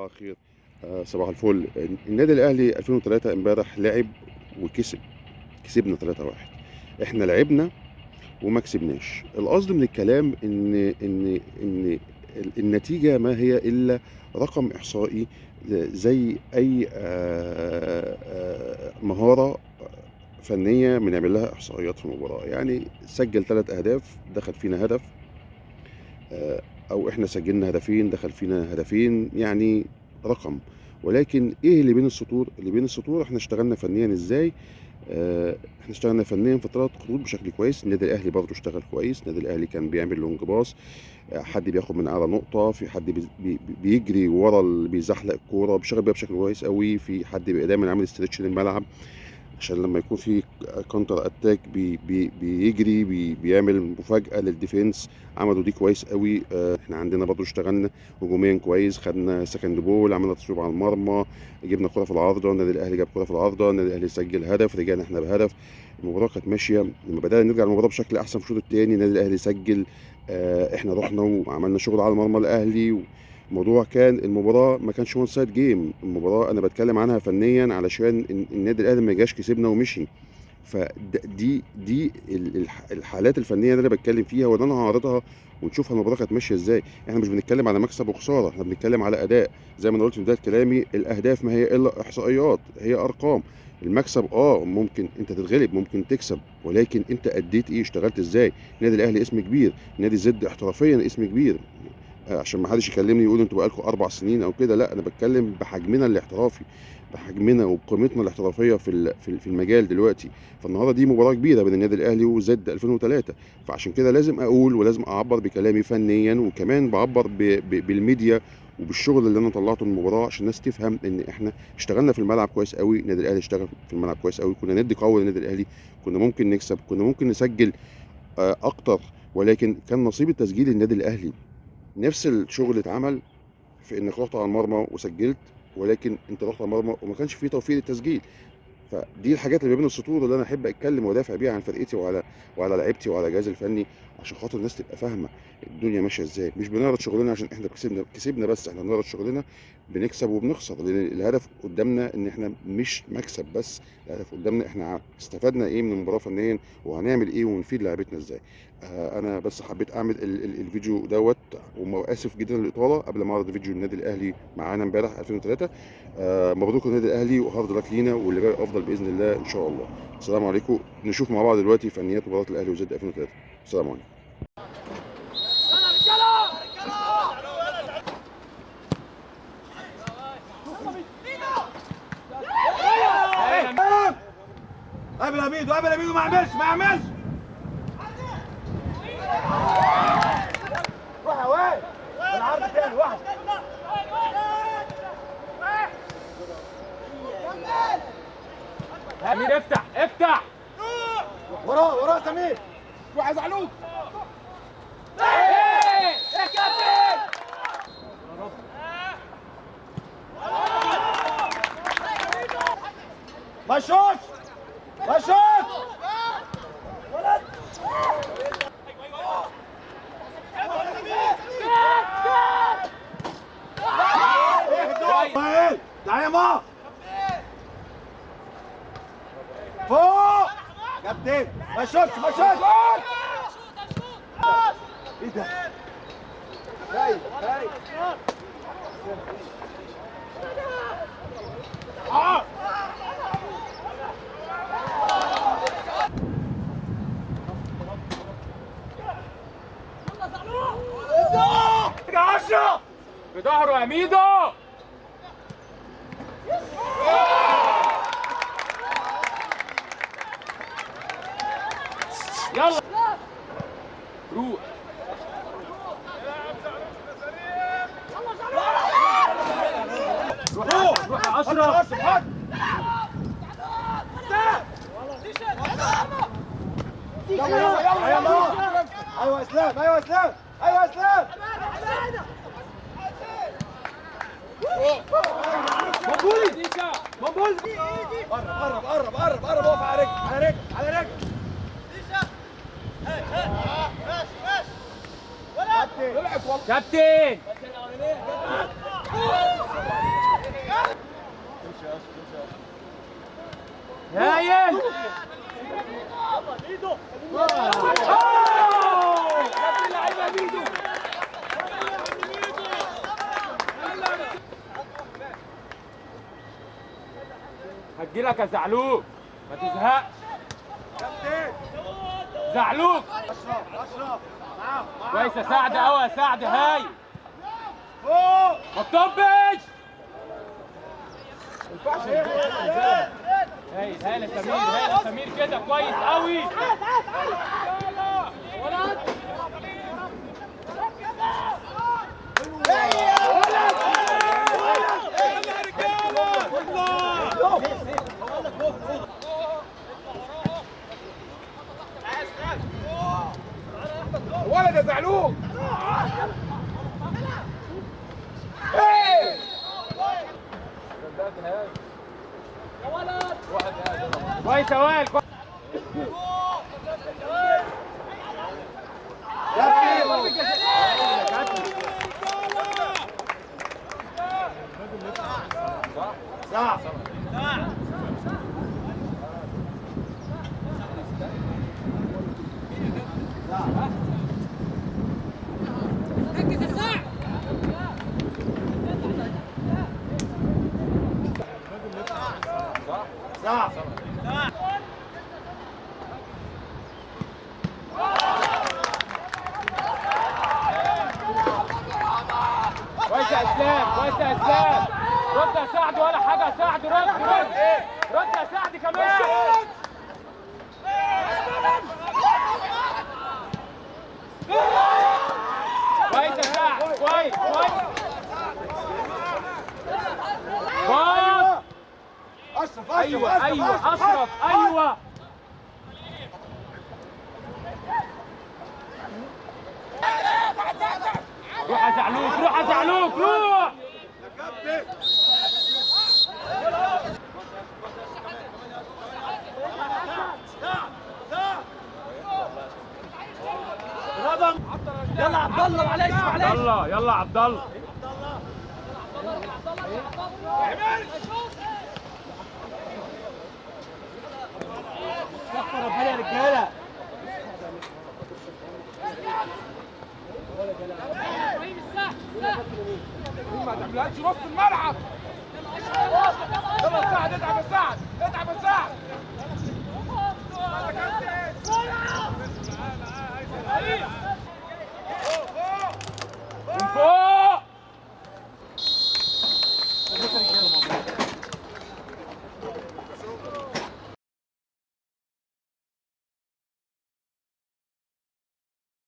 صباح الخير. صباح الفل. النادي الاهلي 2003 امبارح لعب وكسب. كسبنا 3-1. احنا لعبنا وما كسبناش. القصد من الكلام ان النتيجه ما هي الا رقم احصائي، زي اي مهاره فنيه بنعمل لها احصائيات في المباراه. يعني سجل 3 اهداف دخل فينا هدف، او احنا سجلنا هدفين دخل فينا هدفين، يعني رقم. ولكن ايه اللي بين السطور؟ اللي بين السطور احنا اشتغلنا فنيا ازاي. احنا اشتغلنا فنيا في 3 خطوط بشكل كويس. النادي الاهلي برضه اشتغل كويس. النادي الاهلي كان بيعمل لونج باص، حد بياخد من اعلى نقطه، في حد بيجري ورا اللي بيزحلق الكوره بيشتغل بيها بشكل كويس قوي، في حد بيبقى دايما عامل استرتش للملعب عشان لما يكون في كونتر اتاك بيجري بيعمل مفاجأة للديفنس. عملوا دي كويس قوي. احنا عندنا برضو اشتغلنا هجوميا كويس، خدنا سكند بول، عملنا تصويب على المرمى، جبنا كرة في العارضة، النادي الاهلي جاب كرة في العارضة، النادي الاهلي سجل هدف، رجعنا احنا بهدف. المباراة كانت ماشية. لما بدأنا نرجع المباراة بشكل احسن في الشوط الثاني النادي الاهلي سجل. احنا رحنا وعملنا شغل على مرمى الاهلي. الموضوع كان المباراة ما كانش وان سايد جيم. المباراة انا بتكلم عنها فنيا علشان النادي الاهلي ما جاش كسبنا ومشي. فدي الحالات الفنيه اللي انا بتكلم فيها واللي انا هعرضها ونشوفها المباراه كانت ماشيه ازاي. احنا مش بنتكلم على مكسب وخساره، احنا بنتكلم على اداء. زي ما انا قلت في بدايه كلامي، الاهداف ما هي الا احصائيات، هي ارقام. المكسب ممكن انت تتغلب، ممكن تكسب، ولكن انت اديت ايه؟ اشتغلت ازاي؟ النادي الاهلي اسم كبير، نادي زد احترافيا اسم كبير. عشان ما حدش يكلمني يقول انتوا بقالكم 4 سنين او كده، لا، انا بتكلم بحجمنا الاحترافي، بحجمنا وبقيمتنا الاحترافيه في المجال دلوقتي. فالنهارده دي مباراه كبيره بين النادي الاهلي وزد 2003. فعشان كده لازم اقول ولازم اعبر بكلامي فنيا، وكمان بعبر بالميديا وبالشغل اللي انا طلعته من المباراه عشان الناس تفهم ان احنا اشتغلنا في الملعب كويس قوي. النادي الاهلي اشتغل في الملعب كويس قوي، كنا ندي قوي للنادي الاهلي، كنا ممكن نكسب، كنا ممكن نسجل اكتر، ولكن كان نصيب التسجيل النادي الاهلي. نفس الشغل اتعمل في انك رحت على المرمى وسجلت، ولكن انت رحت على المرمى وما كانش فيه توفيق للتسجيل. فدي الحاجات اللي بين السطور اللي انا احب اتكلم وادافع بيها عن فرقتي وعلى لعيبتي وعلى جهازي الفني، عشان خاطر الناس تبقى فاهمه الدنيا ماشيه ازاي. مش بنعرض شغلنا عشان احنا كسبنا بس، احنا بنعرض شغلنا بنكسب وبنخسر، لان الهدف قدامنا ان احنا مش مكسب بس، الهدف قدامنا احنا استفدنا ايه من المباراه فنيا وهنعمل ايه ونفيد لعيبتنا ازاي. انا بس حبيت اعمل الفيديو دوت، واسف جدا للاطاله قبل ما اعرض فيديو النادي الاهلي معانا امبارح 2003. مبروك للنادي الاهلي وهارد لك لينا، واللي جاي افضل باذن الله ان شاء الله. السلام عليكم. نشوف مع بعض دلوقتي فنيات مباراه الاهلي وزد 2003. السلام عليكم. قابل يا ميدو، قابل يا ميدو، ما يعملش روح يا واد العرض تاني واحد. سمير افتح وراه سمير، روح يا زعلوك. ايه يا كابتن. مشوش ولد تعالى ما فوق كابتن. مشوش ايه ده؟ خايف بظهره يا ميدو. يلا روح يا اشرف. ايوه اسلام مقبول. قرب اقف على رجل. كابتن هايل. هتجيلك يا زعلوك، ما تزهقش. زعلوك كويس يا سعد، قوي يا سعد، هايل. ما تطبش. هايل هايل يا سمير، هايل يا سمير كده، كويس قوي. ولد يا زعلوك. كويس يا وائل. صح. صح. كويس يا اسلام، كويس يا اسلام. رد يا سعد ولا حاجه يا سعد، رد رد يا سعد كمان. كويس يا سعد، كويس كويس. باص. اشرف ايوه ايوه اشرف، ايوه. روح يا زعلوك، روح يا زعلوك، روح. يلا عبد الله، معلش عبد معلش. الله، يلا عبد الله. صفر بحالي يا رجاله. ما تعملهاش نص الملعب. يلا يا سعد، اتعب يا سعد، اتعب يا سعد. من فوق.